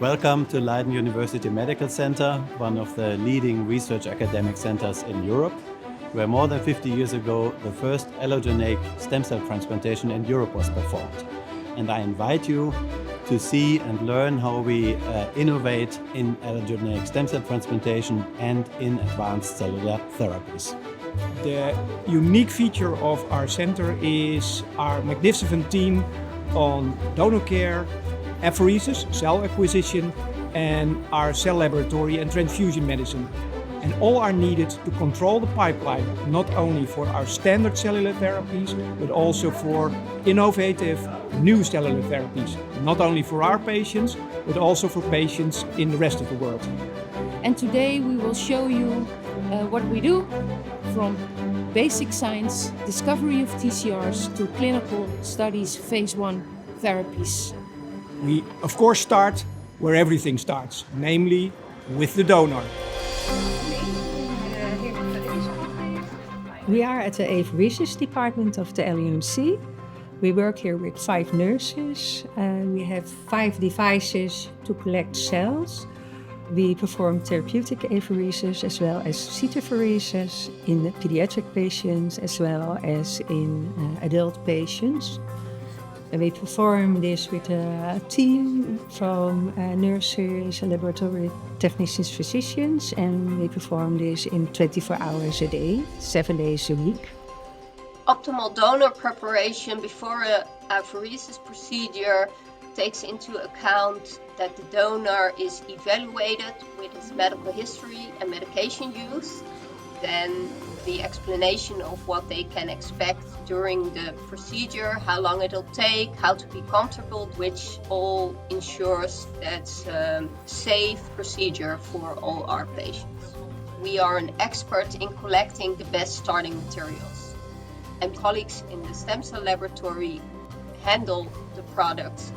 Welcome to Leiden University Medical Center, one of the leading research academic centers in Europe, where more than 50 years ago the first allogeneic stem cell transplantation in Europe was performed. And I invite you to see and learn how we innovate in allogeneic stem cell transplantation and in advanced cellular therapies. The unique feature of our center is our magnificent team on donor care, apheresis, cell acquisition, and our cell laboratory and transfusion medicine. And all are needed to control the pipeline, not only for our standard cellular therapies, but also for innovative new cellular therapies, not only for our patients, but also for patients in the rest of the world. And today we will show you what we do, from basic science, discovery of TCRs, to clinical studies, phase 1 therapies. We, of course, start where everything starts, namely with the donor. We are at the Apheresis department of the LUMC. We work here with 5 nurses. We have 5 devices to collect cells. We perform therapeutic apheresis as well as cytopheresis in pediatric patients as well as in adult patients. And we perform this with a team from nurses, laboratory technicians, physicians, and we perform this in 24 hours a day, 7 days a week. Optimal donor preparation before an apheresis procedure takes into account that the donor is evaluated with his medical history and medication use, then the explanation of what they can expect during the procedure, how long it'll take, how to be comfortable, which all ensures that's a safe procedure for all our patients. We are an expert in collecting the best starting materials, and colleagues in the stem cell laboratory handle the products.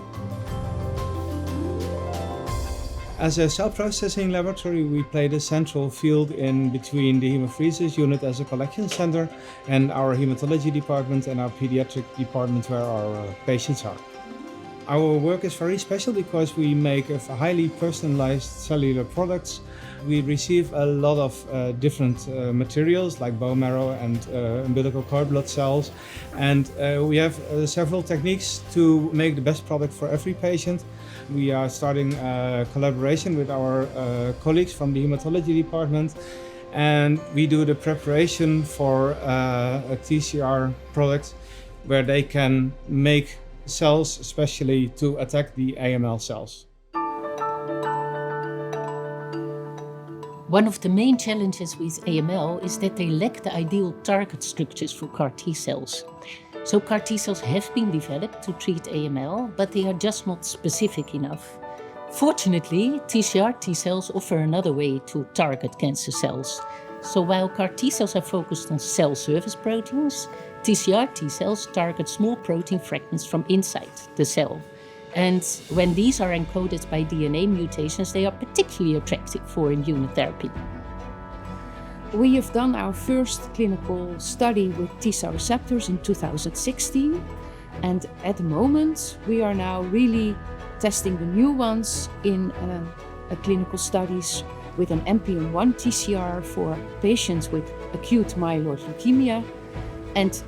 As a cell processing laboratory, we play the central field in between the hemapheresis unit as a collection center and our hematology department and our pediatric department where our patients are. Our work is very special because we make highly personalized cellular products. We receive a lot of different materials like bone marrow and umbilical cord blood cells, and we have several techniques to make the best product for every patient. We are starting a collaboration with our colleagues from the hematology department, and we do the preparation for a TCR product where they can make cells especially to attack the AML cells. One of the main challenges with AML is that they lack the ideal target structures for CAR T cells. So CAR T cells have been developed to treat AML, but they are just not specific enough. Fortunately, TCR-T cells offer another way to target cancer cells. So while CAR T cells are focused on cell surface proteins, TCR-T cells target small protein fragments from inside the cell. And when these are encoded by DNA mutations, they are particularly attractive for immunotherapy. We have done our first clinical study with T-cell receptors in 2016, and at the moment we are now really testing the new ones in clinical studies with an MPN1 TCR for patients with acute myeloid leukemia, and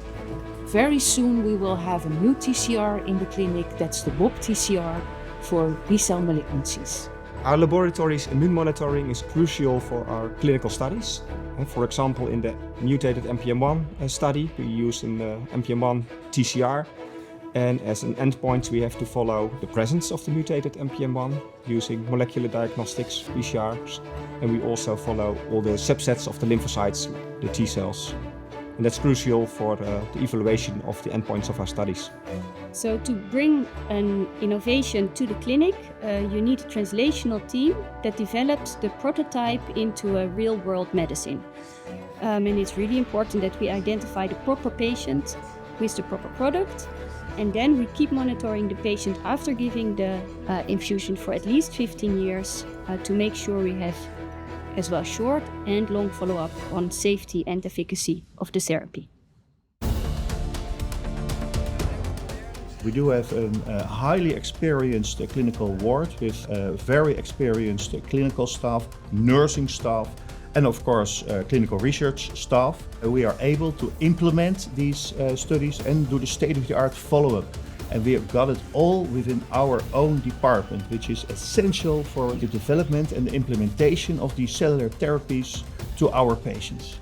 very soon we will have a new TCR in the clinic, that's the BOP TCR for B-cell malignancies. Our laboratory's immune monitoring is crucial for our clinical studies. For example, in the mutated NPM1 study, we use an NPM1 TCR. And as an endpoint, we have to follow the presence of the mutated NPM1 using molecular diagnostics, PCRs. And we also follow all the subsets of the lymphocytes, the T cells. And that's crucial for the evaluation of the endpoints of our studies. So to bring an innovation to the clinic, you need a translational team that develops the prototype into a real-world medicine. And it's really important that we identify the proper patient with the proper product, and then we keep monitoring the patient after giving the infusion for at least 15 years to make sure we have as well short and long follow-up on safety and efficacy of the therapy. We do have a highly experienced clinical ward with very experienced clinical staff, nursing staff, and of course clinical research staff. We are able to implement these studies and do the state-of-the-art follow-up. And we have got it all within our own department, which is essential for the development and the implementation of these cellular therapies to our patients.